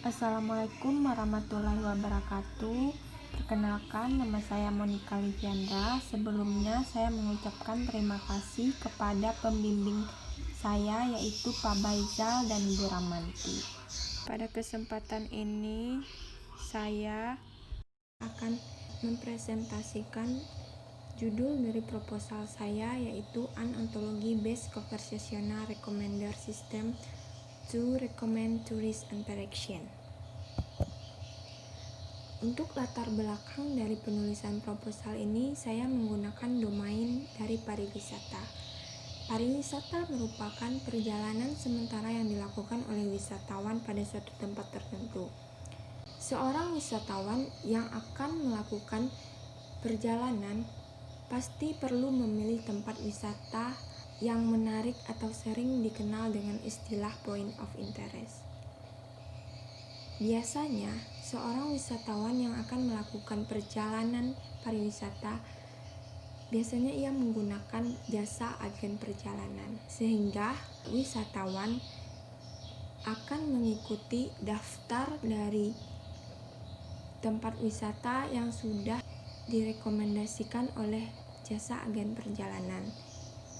Assalamualaikum warahmatullahi wabarakatuh. Perkenalkan, nama saya Monika Liviandra. Sebelumnya saya mengucapkan terima kasih kepada pembimbing saya, yaitu Pak Baizal dan Ibu Ramanti. Pada kesempatan ini saya akan mempresentasikan judul dari proposal saya, yaitu An Ontology Based Conversational Recommender System to Recommend Tourist Interaction. Untuk latar belakang dari penulisan proposal ini, saya menggunakan domain dari pariwisata. Pariwisata merupakan perjalanan sementara yang dilakukan oleh wisatawan pada suatu tempat tertentu. Seorang wisatawan yang akan melakukan perjalanan pasti perlu memilih tempat wisata yang menarik atau sering dikenal dengan istilah point of interest. Biasanya, seorang wisatawan yang akan melakukan perjalanan pariwisata biasanya ia menggunakan jasa agen perjalanan, sehingga wisatawan akan mengikuti daftar dari tempat wisata yang sudah direkomendasikan oleh jasa agen perjalanan,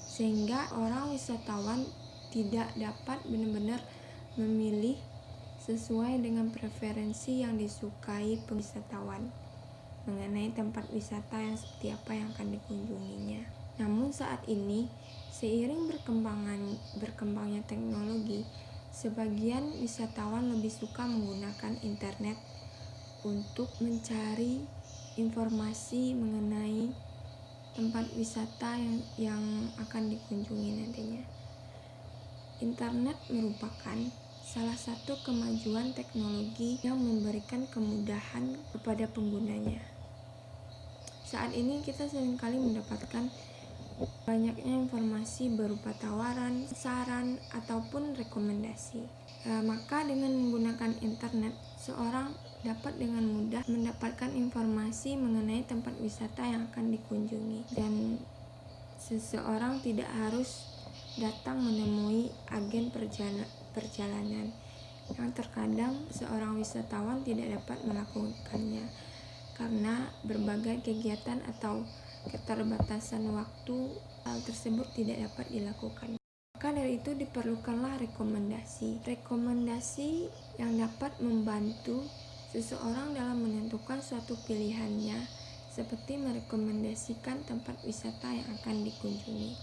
sehingga orang wisatawan tidak dapat benar-benar memilih sesuai dengan preferensi yang disukai wisatawan mengenai tempat wisata yang seperti apa yang akan dikunjunginya. Namun saat ini, seiring berkembangnya teknologi, sebagian wisatawan lebih suka menggunakan internet untuk mencari informasi mengenai tempat wisata yang akan dikunjungi nantinya. Internet merupakan salah satu kemajuan teknologi yang memberikan kemudahan kepada penggunanya. Saat ini kita seringkali mendapatkan banyaknya informasi berupa tawaran, saran, ataupun rekomendasi. Maka dengan menggunakan internet, seorang dapat dengan mudah mendapatkan informasi mengenai tempat wisata yang akan dikunjungi, dan seseorang tidak harus datang menemui agen perjalanan yang terkadang seorang wisatawan tidak dapat melakukannya karena berbagai kegiatan atau keterbatasan waktu. Hal tersebut tidak dapat dilakukan. Maka dari itu diperlukanlah rekomendasi yang dapat membantu seseorang dalam menentukan suatu pilihannya, seperti merekomendasikan tempat wisata yang akan dikunjungi.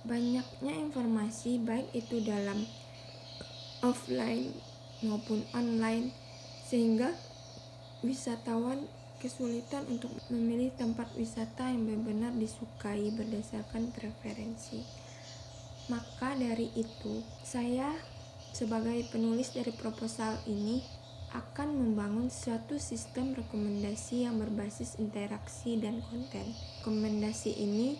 Banyaknya informasi, baik itu dalam offline maupun online, sehingga wisatawan kesulitan untuk memilih tempat wisata yang benar-benar disukai berdasarkan preferensi. Maka dari itu, saya sebagai penulis dari proposal ini akan membangun suatu sistem rekomendasi yang berbasis interaksi dan konten. Rekomendasi ini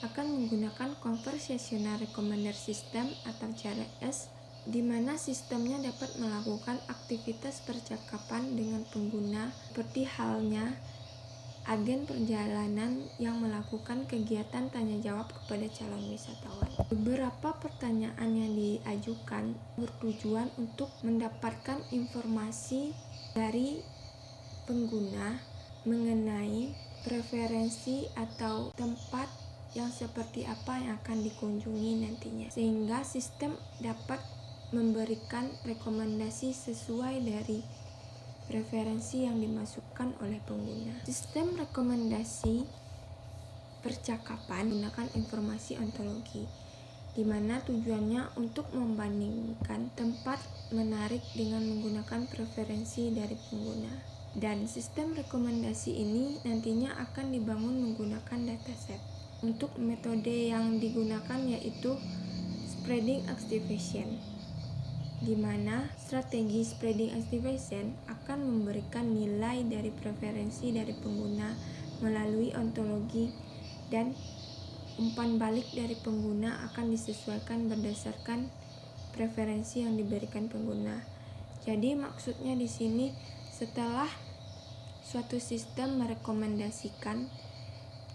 akan menggunakan Conversational Recommender System atau CRS, di mana sistemnya dapat melakukan aktivitas percakapan dengan pengguna seperti halnya agen perjalanan yang melakukan kegiatan tanya jawab kepada calon wisatawan. Beberapa pertanyaan yang diajukan bertujuan untuk mendapatkan informasi dari pengguna mengenai preferensi atau tempat yang seperti apa yang akan dikunjungi nantinya, sehingga sistem dapat memberikan rekomendasi sesuai dari preferensi yang dimasukkan oleh pengguna. Sistem rekomendasi percakapan menggunakan informasi ontologi, di mana tujuannya untuk membandingkan tempat menarik dengan menggunakan preferensi dari pengguna. Dan sistem rekomendasi ini nantinya akan dibangun menggunakan dataset. Untuk metode yang digunakan yaitu spreading activation, di mana strategi spreading activation akan memberikan nilai dari preferensi dari pengguna melalui ontologi, dan umpan balik dari pengguna akan disesuaikan berdasarkan preferensi yang diberikan pengguna. Jadi maksudnya di sini, setelah suatu sistem merekomendasikan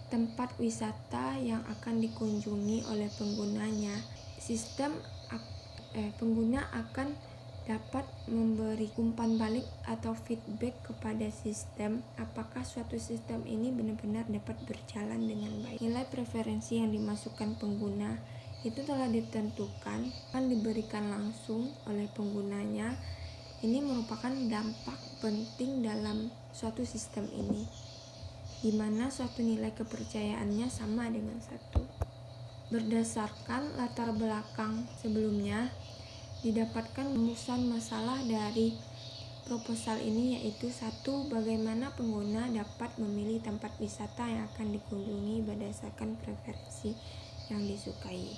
tempat wisata yang akan dikunjungi oleh penggunanya, sistem pengguna akan dapat memberi umpan balik atau feedback kepada sistem apakah suatu sistem ini benar-benar dapat berjalan dengan baik. Nilai preferensi yang dimasukkan pengguna itu telah ditentukan akan diberikan langsung oleh penggunanya. Ini merupakan dampak penting dalam suatu sistem ini, di mana suatu nilai kepercayaannya sama dengan 1. Berdasarkan latar belakang sebelumnya, didapatkan rumusan masalah dari proposal ini, yaitu 1. Bagaimana pengguna dapat memilih tempat wisata yang akan dikunjungi berdasarkan preferensi yang disukai.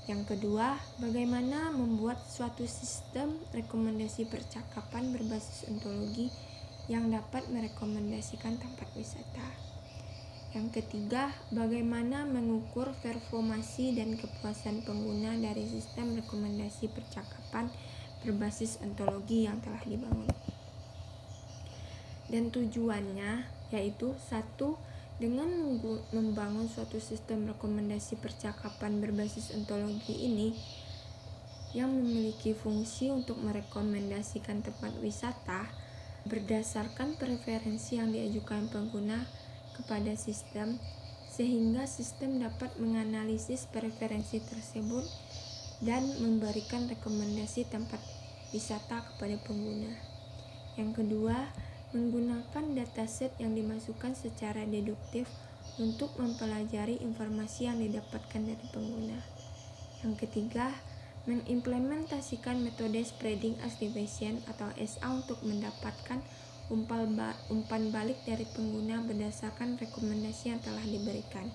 Yang kedua, bagaimana membuat suatu sistem rekomendasi percakapan berbasis ontologi yang dapat merekomendasikan tempat wisata. Yang ketiga, bagaimana mengukur performasi dan kepuasan pengguna dari sistem rekomendasi percakapan berbasis ontologi yang telah dibangun. Dan tujuannya yaitu 1. Dengan membangun suatu sistem rekomendasi percakapan berbasis ontologi ini yang memiliki fungsi untuk merekomendasikan tempat wisata berdasarkan preferensi yang diajukan pengguna kepada sistem, sehingga sistem dapat menganalisis preferensi tersebut dan memberikan rekomendasi tempat wisata kepada pengguna. Yang kedua, menggunakan dataset yang dimasukkan secara deduktif untuk mempelajari informasi yang didapatkan dari pengguna. Yang ketiga, mengimplementasikan metode spreading activation atau SA untuk mendapatkan umpan balik dari pengguna berdasarkan rekomendasi yang telah diberikan,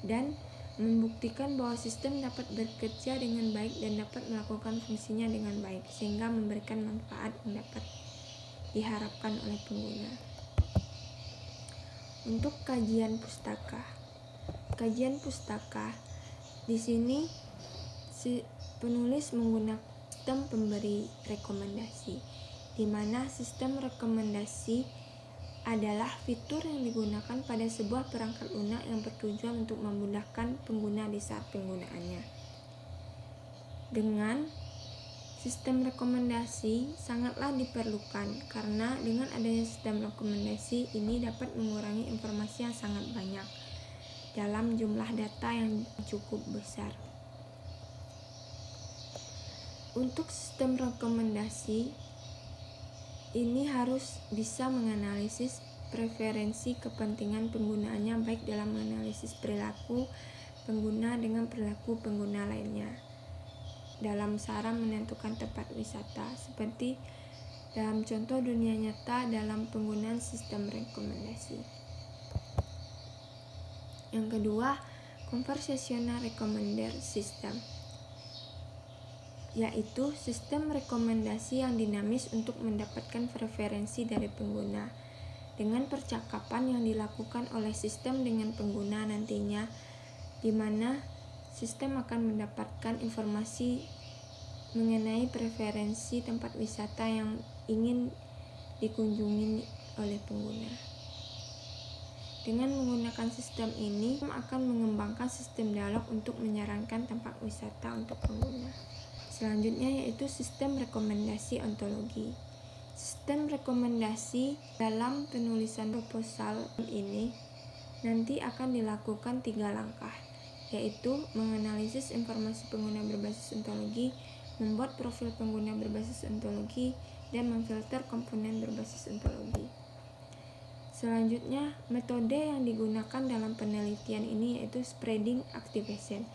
dan membuktikan bahwa sistem dapat bekerja dengan baik dan dapat melakukan fungsinya dengan baik sehingga memberikan manfaat yang dapat diharapkan oleh pengguna. Untuk kajian pustaka. Kajian pustaka di sini si penulis menggunakan sistem pemberi rekomendasi, di mana sistem rekomendasi adalah fitur yang digunakan pada sebuah perangkat lunak yang bertujuan untuk memudahkan pengguna di saat penggunaannya. Dengan sistem rekomendasi sangatlah diperlukan karena dengan adanya sistem rekomendasi ini dapat mengurangi informasi yang sangat banyak dalam jumlah data yang cukup besar. Untuk sistem rekomendasi ini harus bisa menganalisis preferensi kepentingan penggunaannya baik dalam menganalisis perilaku pengguna dengan perilaku pengguna lainnya dalam saran menentukan tempat wisata, seperti dalam contoh dunia nyata dalam penggunaan sistem rekomendasi. Yang kedua, conversational recommender system, yaitu sistem rekomendasi yang dinamis untuk mendapatkan preferensi dari pengguna. Dengan percakapan yang dilakukan oleh sistem dengan pengguna nantinya, di mana sistem akan mendapatkan informasi mengenai preferensi tempat wisata yang ingin dikunjungi oleh pengguna. Dengan menggunakan sistem ini, akan mengembangkan sistem dialog untuk menyarankan tempat wisata untuk pengguna. Selanjutnya yaitu sistem rekomendasi ontologi. Sistem rekomendasi dalam penulisan proposal ini nanti akan dilakukan 3 langkah, yaitu menganalisis informasi pengguna berbasis ontologi, membuat profil pengguna berbasis ontologi, dan memfilter komponen berbasis ontologi. Selanjutnya, metode yang digunakan dalam penelitian ini yaitu spreading activation,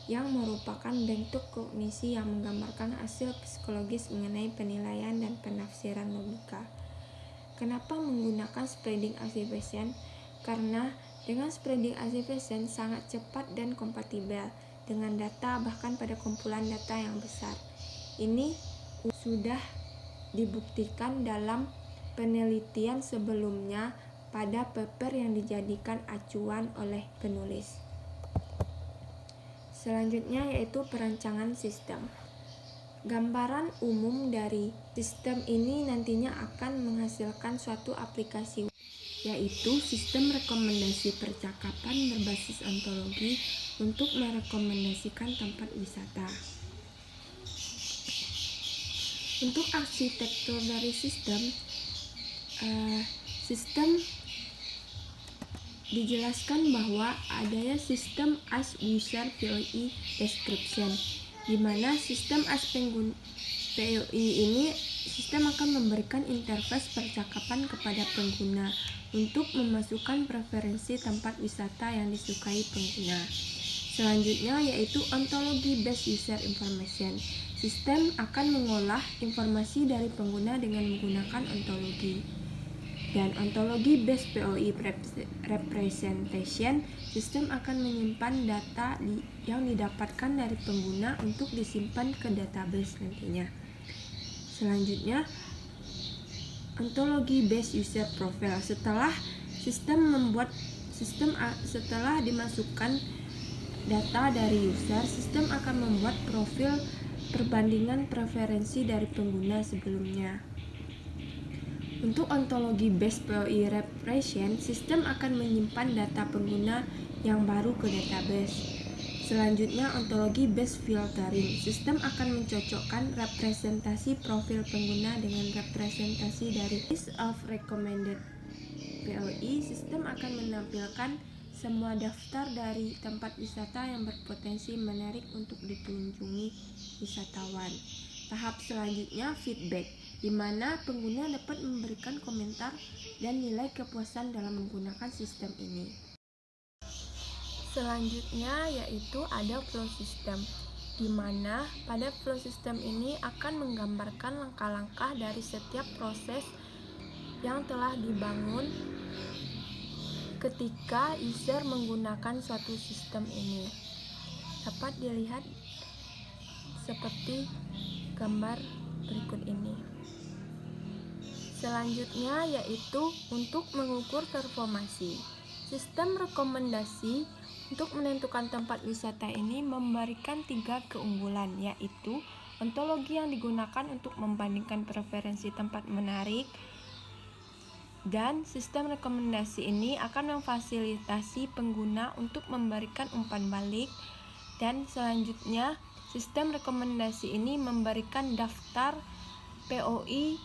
yang merupakan bentuk kognisi yang menggambarkan hasil psikologis mengenai penilaian dan penafsiran logika. Kenapa menggunakan spreading activation? Karena dengan spreading activation sangat cepat dan kompatibel dengan data bahkan pada kumpulan data yang besar. Ini sudah dibuktikan dalam penelitian sebelumnya pada paper yang dijadikan acuan oleh penulis. Selanjutnya yaitu perancangan sistem. Gambaran umum dari sistem ini nantinya akan menghasilkan suatu aplikasi, yaitu sistem rekomendasi percakapan berbasis ontologi untuk merekomendasikan tempat wisata. Untuk arsitektur dari sistem dijelaskan bahwa adanya sistem as user POI description, di mana sistem as POI ini sistem akan memberikan interface percakapan kepada pengguna untuk memasukkan preferensi tempat wisata yang disukai pengguna. Selanjutnya yaitu ontologi based user information. Sistem akan mengolah informasi dari pengguna dengan menggunakan ontologi. Dan ontologi based POI representation, sistem akan menyimpan data yang didapatkan dari pengguna untuk disimpan ke database nantinya. Selanjutnya, ontologi based user profile. Setelah dimasukkan data dari user, sistem akan membuat profil perbandingan preferensi dari pengguna sebelumnya. Untuk ontologi based POI repression, sistem akan menyimpan data pengguna yang baru ke database. Selanjutnya, ontologi based filtering. Sistem akan mencocokkan representasi profil pengguna dengan representasi dari list of recommended POI. Sistem akan menampilkan semua daftar dari tempat wisata yang berpotensi menarik untuk dikunjungi wisatawan. Tahap selanjutnya feedback, di mana pengguna dapat memberikan komentar dan nilai kepuasan dalam menggunakan sistem ini. Selanjutnya yaitu ada flow system, di mana pada flow system ini akan menggambarkan langkah-langkah dari setiap proses yang telah dibangun ketika user menggunakan suatu sistem ini. Dapat dilihat seperti gambar berikut ini. Selanjutnya yaitu untuk mengukur performasi. Sistem rekomendasi untuk menentukan tempat wisata ini memberikan 3 keunggulan, yaitu ontologi yang digunakan untuk membandingkan preferensi tempat menarik, dan sistem rekomendasi ini akan memfasilitasi pengguna untuk memberikan umpan balik. Dan selanjutnya, sistem rekomendasi ini memberikan daftar POI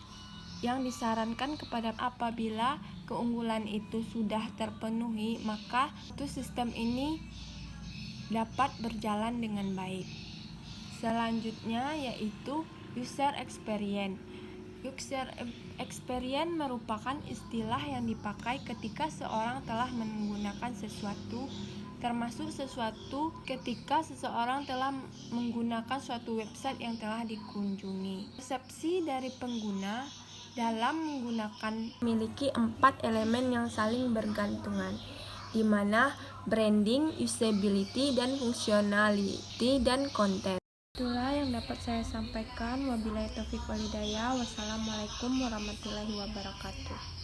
yang disarankan kepada apabila keunggulan itu sudah terpenuhi, maka sistem ini dapat berjalan dengan baik. Selanjutnya yaitu user experience. User experience merupakan istilah yang dipakai ketika seorang telah menggunakan sesuatu, termasuk sesuatu ketika seseorang telah menggunakan suatu website yang telah dikunjungi. Persepsi dari pengguna dalam menggunakan memiliki 4 elemen yang saling bergantungan, di mana branding, usability, dan functionality, dan konten. Itulah yang dapat saya sampaikan. Wabillahi taufiq wal hidayah. Wassalamualaikum warahmatullahi wabarakatuh.